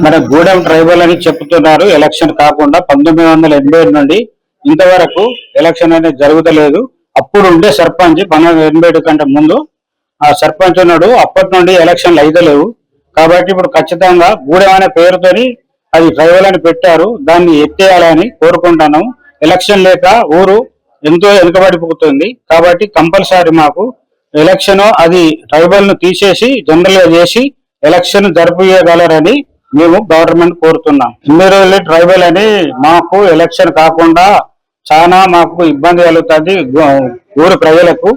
మన గూడెం ట్రైబల్ అని చెప్తున్నారు. ఎలక్షన్ కాకుండా 1987 నుండి ఇంతవరకు ఎలక్షన్ అనేది జరుగుతలేదు. అప్పుడు ఉండే సర్పంచ్ 1987 కంటే ముందు ఆ సర్పంచ్ ఉన్నాడు. అప్పటి నుండి ఎలక్షన్లు అయితలేవు. కాబట్టి ఇప్పుడు ఖచ్చితంగా గూడెం అనే పేరుతోని అది ట్రైబల్ అని పెట్టారు. దాన్ని ఎత్తేయాలని కోరుకుంటున్నాం. ఎలక్షన్ లేక ఊరు ఎంతో వెనుకబడిపోతుంది. కాబట్టి కంపల్సరీ మాకు ఎలక్షన్ అది ట్రైబల్ ను తీసేసి జనరల్ గా చేసి ఎలక్షన్ జరిపియగలరని మేము గవర్నమెంట్ కోరుతున్నాం. ఇన్ని ట్రైబల్ అని మాకు ఎలక్షన్ కాకుండా చాలా మాకు ఇబ్బంది కలుగుతుంది ఊరు ప్రజలకు.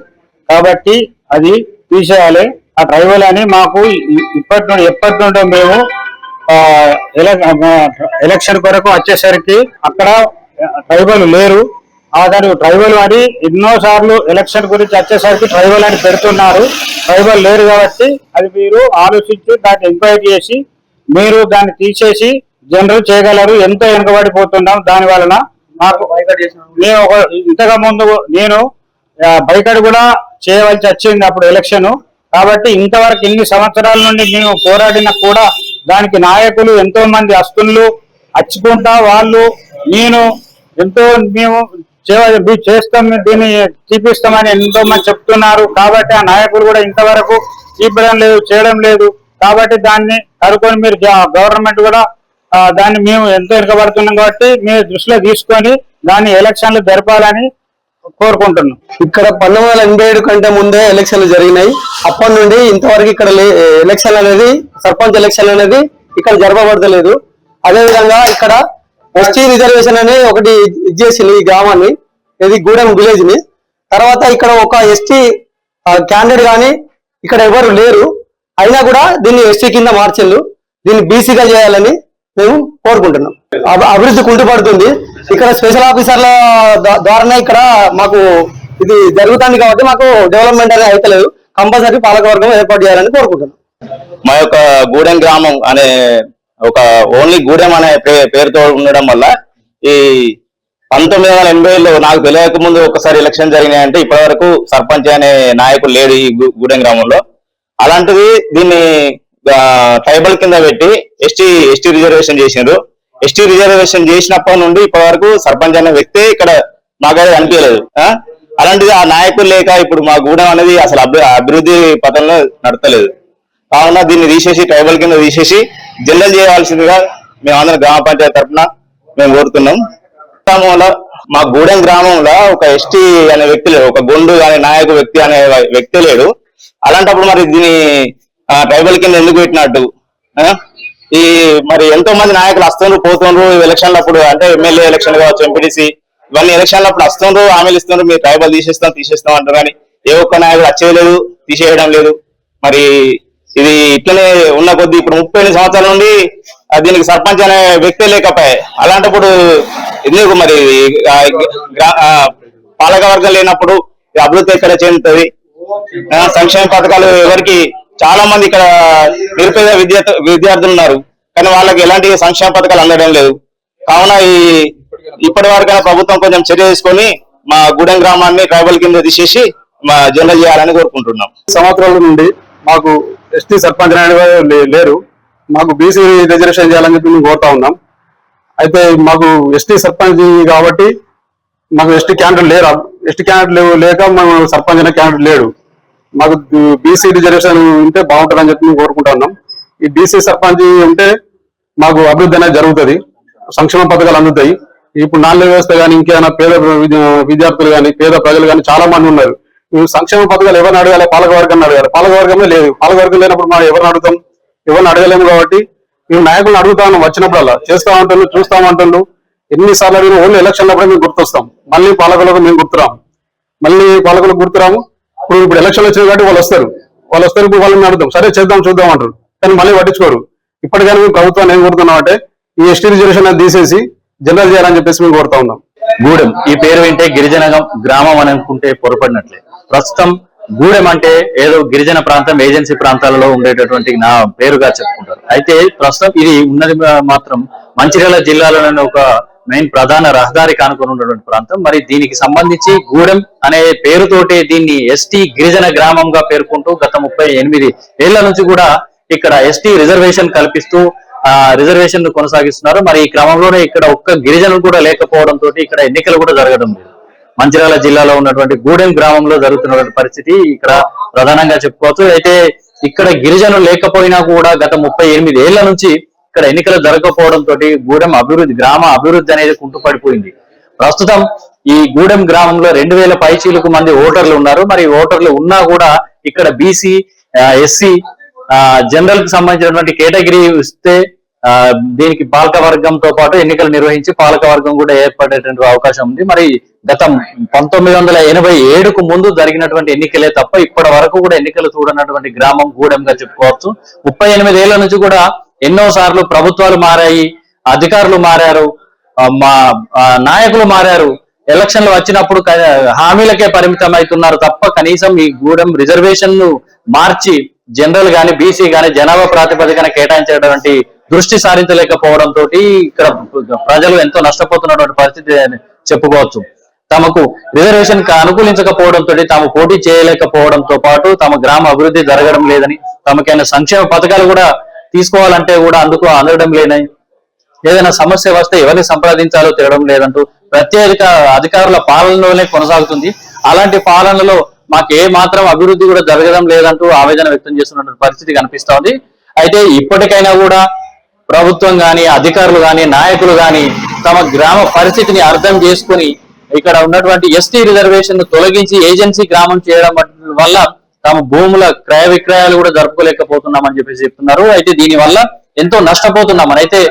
కాబట్టి అది తీసేయాలి. ఆ ట్రైబల్ అని మాకు ఎప్పటి నుండో మేము ఎలక్షన్ కొరకు వచ్చేసరికి అక్కడ ట్రైబల్ లేరు. దాని ట్రైబల్ అని ఎన్నో సార్లు ఎలక్షన్ గురించి వచ్చేసరికి ట్రైబల్ అని పెడుతున్నారు. ట్రైబల్ లేరు కాబట్టి అది మీరు ఆలోచించి దాన్ని ఎంక్వైరీ చేసి మీరు దాన్ని తీసేసి జనరల్ చేయగలరు. ఎంతో వెనుకబడిపోతున్నాం. దాని వలన మాకు నేను ఇంతకు ముందు నేను బైకట్ కూడా చేయవలసి వచ్చింది అప్పుడు ఎలక్షన్. కాబట్టి ఇంతవరకు ఇన్ని సంవత్సరాల నుండి మేము పోరాడినా కూడా దానికి నాయకులు ఎంతో మంది అస్తులు అచ్చుకుంటా వాళ్ళు నేను ఎంతో మేము చేస్తాం దీన్ని చూపిస్తామని ఎంతో మంది చెప్తున్నారు. కాబట్టి ఆ నాయకులు కూడా ఇంతవరకు చూపడం లేదు, చేయడం లేదు. కాబట్టి దాన్ని కనుక్కొని మీరు గవర్నమెంట్ కూడా దాన్ని మేము ఎంతో వెనుకబడుతున్నాం కాబట్టి మీరు దృష్టిలో తీసుకొని దాన్ని ఎలక్షన్లు జరపాలని కోరుకుంటున్నాం. ఇక్కడ 1987 కంటే ముందే ఎలక్షన్లు జరిగినాయి. అప్పటి నుండి ఇంతవరకు ఇక్కడ ఎలక్షన్ అనేది సర్పంచ్ ఎలక్షన్ అనేది ఇక్కడ జరపబడతలేదు. అదేవిధంగా ఇక్కడ ఎస్టీ రిజర్వేషన్ అని ఒకటి ఇచ్చేసింది ఈ గ్రామాన్ని, ఇది గూడెం విలేజ్ ని. తర్వాత ఇక్కడ ఒక ఎస్టీ క్యాండిడేట్ కానీ ఇక్కడ ఎవరు లేరు. అయినా కూడా దీన్ని ఎస్టీ కింద మార్చెళ్ళు, దీన్ని బీసీగా చేయాలని మేము కోరుకుంటున్నాం. అభివృద్ధి కుంటుపడుతుంది. ఇక్కడ స్పెషల్ ఆఫీసర్ల ద్వారానే ఇక్కడ మాకు ఇది జరుగుతుంది. కాబట్టి మాకు డెవలప్మెంట్ అనేది అయితలేదు. కంపల్సరీ పాలకవర్గం ఏర్పాటు చేయాలని కోరుకుంటున్నాం. మా యొక్క గూడెం గ్రామం అనే ఒక ఓన్లీ గూడెం అనే పేరుతో ఉండడం వల్ల ఈ 1980లో నాకు తెలియక ముందు ఒకసారి ఎలక్షన్ జరిగినాయంటే ఇప్పటి వరకు సర్పంచ్ అనే నాయకుడు లేడు ఈ గూడెం గ్రామంలో. అలాంటిది దీన్ని ట్రైబల్ కింద పెట్టి ఎస్టీ రిజర్వేషన్ చేసినారు. ఎస్టీ రిజర్వేషన్ చేసినప్పటి నుండి ఇప్పటి వరకు సర్పంచ్ అనే వ్యక్తి ఇక్కడ మాకైతే అనిపించలేదు. అలాంటిది ఆ నాయకులు లేక ఇప్పుడు మా గూడెం అనేది అసలు అభివృద్ధి పథంలో నడతలేదు. కావున దీన్ని తీసేసి ట్రైబల్ కింద తీసేసి జనరల్ చేయవలసిందిగా మేమందరం గ్రామ పంచాయతీ తరఫున మేము కోరుతున్నాం. గ్రామంలో మా గూడెం గ్రామంలో ఒక ఎస్టీ అనే వ్యక్తి లేడు, ఒక గొండు అనే నాయకు వ్యక్తి అనే వ్యక్తి లేడు. అలాంటప్పుడు మరి దీన్ని ట్రైబల్ కింద ఎందుకు పెట్టినట్టు? ఈ మరి ఎంతో మంది నాయకులు వస్తుండ్రు పోతుండ్రు ఎలక్షన్లప్పుడు, అంటే ఎమ్మెల్యే ఎలక్షన్ కావచ్చు, ఎంపీటీసీ ఇవన్నీ ఎలక్షన్లప్పుడు వస్తుండ్రు, హామీలు ఇస్తుండ్రు, మీరు ట్రైబల్ తీసేస్తాం అంటారు. కానీ ఏ ఒక్క నాయకుడు వచ్చేయలేదు, తీసేయడం లేదు. మరి ఇది ఇట్లనే ఉన్న కొద్దీ ఇప్పుడు 38 సంవత్సరాల నుండి దీనికి సర్పంచ్ అనే వ్యక్తే లేకపోయాయి. అలాంటప్పుడు ఎందుకు మరి పాలక వర్గం లేనప్పుడు అభివృద్ధి ఎక్కడ చెందుతుంది? సంక్షేమ పథకాలు ఎవరికి చాలా మంది ఇక్కడ నిరుపేద విద్యార్థులు ఉన్నారు, కానీ వాళ్ళకి ఎలాంటి సంక్షేమ పథకాలు అందడం లేదు. కావున ఇప్పటి వరకైనా ప్రభుత్వం కొంచెం చర్య తీసుకొని మా గూడెం గ్రామాన్ని ట్రైబల్ కింద తీసేసి మా జనరల్ చేయాలని కోరుకుంటున్నాం. సంవత్సరాల నుండి మాకు ఎస్టీ సర్పంచ్ లేరు. మాకు బీసీ రిజర్వేషన్ చేయాలని చెప్పి మేము కోరుతా ఉన్నాం. అయితే మాకు ఎస్టీ సర్పంచ్ కాబట్టి మాకు ఎస్టీ క్యాండిడేట్ లేరు. ఎస్టీ క్యాండిడేట్ లేక మాకు సర్పంచ్ అనే క్యాండిడేట్ లేడు. మాకు బీసీ రిజర్వేషన్ ఉంటే బాగుంటుందని చెప్పి మేము కోరుకుంటా ఉన్నాం. ఈ బీసీ సర్పంచ్ ఉంటే మాకు అభివృద్ధి అనేది జరుగుతుంది, సంక్షేమ పథకాలు అందుతాయి. ఇప్పుడు నాణ్య వ్యవస్థ కానీ ఇంకేమైనా పేద విద్యార్థులు కానీ పేద ప్రజలు కానీ చాలా మంది ఉన్నారు. సంక్షేమ పథకాలు ఎవరిని అడగాలి? పాలకవర్గాన్ని అడగాలి. పాలకవర్గమే లేదు. పాలకవర్గం లేనప్పుడు మనం ఎవరిని అడుగుతాం? ఎవరిని అడగలేము. కాబట్టి మేము నాయకులను అడుగుతా ఉన్నాం. వచ్చినప్పుడల్లా చేస్తామంటుండ్రు, చూస్తామంటుండ్రు. ఎన్నిసార్లు అడిగిన ఓన్లీ ఎలక్షన్ అప్పుడే మేము గుర్తొస్తాం. మళ్ళీ పాలకులకు మేము గుర్తురాము. ఇప్పుడు ఎలక్షన్ వచ్చింది కాబట్టి వాళ్ళు వస్తారు. ఇప్పుడు వాళ్ళని అడుగుతాం, సరే చేద్దాం చూద్దాం అంటారు, కానీ మళ్ళీ పట్టించుకోరు. ఇప్పటికైనా మేము ప్రభుత్వాన్ని ఏం కోరుతున్నాం అంటే ఈ ఎస్టీ రిజర్వేషన్ అది తీసేసి జనరల్ చేయాలని చెప్పేసి మేము కోరుతా ఉన్నాం. గూడెం ఈ పేరు వింటే గిరిజన గ్రామం అని అనుకుంటే పొరపడినట్లే. ప్రస్తుతం గూడెం అంటే ఏదో గిరిజన ప్రాంతం, ఏజెన్సీ ప్రాంతాలలో ఉండేటటువంటి నా పేరుగా చెప్పుకుంటారు. అయితే ప్రస్తుతం ఇది ఉన్నది మాత్రం మంచిర్యాల జిల్లాలోని ఒక మెయిన్ ప్రధాన రహదారి కానుకొని ఉన్నటువంటి ప్రాంతం. మరి దీనికి సంబంధించి గూడెం అనే పేరుతోటి దీన్ని ఎస్టీ గిరిజన గ్రామంగా పేర్కొంటూ గత 38 ఏళ్ల నుంచి కూడా ఇక్కడ ఎస్టీ రిజర్వేషన్ కల్పిస్తూ రిజర్వేషన్ కొనసాగిస్తున్నారు. మరి ఈ క్రమంలోనే ఇక్కడ ఒక్క గిరిజనులు కూడా లేకపోవడంతో ఇక్కడ ఎన్నికలు కూడా జరగడం లేదు. మంచిర్యాల జిల్లాలో ఉన్నటువంటి గూడెం గ్రామంలో జరుగుతున్నటువంటి పరిస్థితి ఇక్కడ ప్రధానంగా చెప్పుకోవచ్చు. అయితే ఇక్కడ గిరిజనులు లేకపోయినా కూడా గత 38 ఏళ్ల నుంచి ఇక్కడ ఎన్నికలు జరగకపోవడంతో గూడెం అభివృద్ధి, గ్రామ అభివృద్ధి అనేది కుంటుపడిపోయింది. ప్రస్తుతం ఈ గూడెం గ్రామంలో 2000 పైచీలకు మంది ఓటర్లు ఉన్నారు. మరి ఓటర్లు ఉన్నా కూడా ఇక్కడ బీసీ, ఎస్సీ, జనరల్ కి సంబంధించినటువంటి కేటగిరీ ఇస్తే దీనికి పాలక వర్గంతో పాటు ఎన్నికలు నిర్వహించి పాలక వర్గం కూడా ఏర్పడేటువంటి అవకాశం ఉంది. మరి గత 1987కు ముందు జరిగినటువంటి ఎన్నికలే తప్ప ఇప్పటి వరకు కూడా ఎన్నికలు చూడనటువంటి గ్రామం గూడెంగా చెప్పుకోవచ్చు. 38 ఏళ్ల నుంచి కూడా ఎన్నో సార్లు ప్రభుత్వాలు మారాయి, అధికారులు మారారు, మా నాయకులు మారారు. ఎలక్షన్లు వచ్చినప్పుడు హామీలకే పరిమితం అవుతున్నారు తప్ప కనీసం ఈ గూడెం రిజర్వేషన్ ను మార్చి జనరల్ గాని బీసీ గాని జనాభా ప్రాతిపదికన కేటాయించేటువంటి దృష్టి సారించలేకపోవడంతో ఇక్కడ ప్రజలు ఎంతో నష్టపోతున్నటువంటి పరిస్థితి చెప్పుకోవచ్చు. తమకు రిజర్వేషన్ అనుకూలించకపోవడంతో తాము పోటీ చేయలేకపోవడంతో పాటు తమ గ్రామ అభివృద్ధి జరగడం లేదని, తమకైనా సంక్షేమ పథకాలు కూడా తీసుకోవాలంటే కూడా అందుకు అందడం లేదని, ఏదైనా సమస్య వస్తే ఎవరిని సంప్రదించాలో తెలియడం లేదంటూ ప్రత్యేక అధికారుల పాలనలోనే కొనసాగుతుంది. అలాంటి పాలనలో మాకు ఏ మాత్రం అభివృద్ధి కూడా జరగడం లేదంటూ ఆవేదన వ్యక్తం చేస్తున్నటువంటి పరిస్థితి కనిపిస్తోంది. అయితే ఇప్పటికైనా కూడా ప్రభుత్వం గాని, అధికారులు గాని, నాయకులు గాని తమ గ్రామ పరిస్థితిని అర్థం చేసుకుని ఇక్కడ ఉన్నటువంటి ఎస్టీ రిజర్వేషన్ ను తొలగించి ఏజెన్సీ గ్రామం చేయడం వల్ల తమ భూముల క్రయ విక్రయాలు కూడా జరుపుకోలేకపోతున్నామని చెప్పేసి చెప్తున్నారు. అయితే దీని వల్ల ఎంతో నష్టపోతున్నామని, అయితే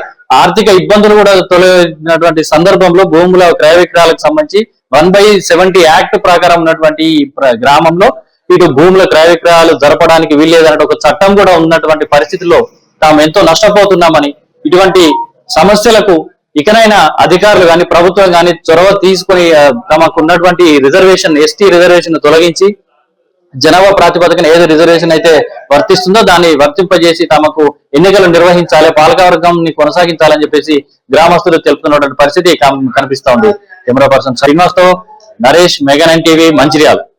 ఆర్థిక ఇబ్బందులు కూడా తొలగినటువంటి సందర్భంలో భూముల క్రయ విక్రయాలకు సంబంధించి 1/70 యాక్ట్ ప్రకారం ఉన్నటువంటి గ్రామంలో ఇటు భూముల క్రయ విక్రయాలు జరపడానికి వీల్లేదన్నట్టు ఒక చట్టం కూడా ఉన్నటువంటి పరిస్థితుల్లో తాము ఎంతో నష్టపోతున్నామని, ఇటువంటి సమస్యలకు ఇకనైనా అధికారులు గాని ప్రభుత్వం గాని చొరవ తీసుకుని తమకు ఉన్నటువంటి రిజర్వేషన్, ఎస్టీ రిజర్వేషన్ తొలగించి జనాభా ప్రాతిపదికన ఏదో రిజర్వేషన్ అయితే వర్తిస్తుందో దాన్ని వర్తింపజేసి తమకు ఎన్నికలు నిర్వహించాలి, పాలకవర్గం కొనసాగించాలని చెప్పేసి గ్రామస్తులు తెలుపుతున్నటువంటి పరిస్థితి కనిపిస్తోంది. కెమెరా పర్సన్ శ్రీనివాస్ తో నరేష్, మెగా 9 టీవీ, మంచిర్యాల.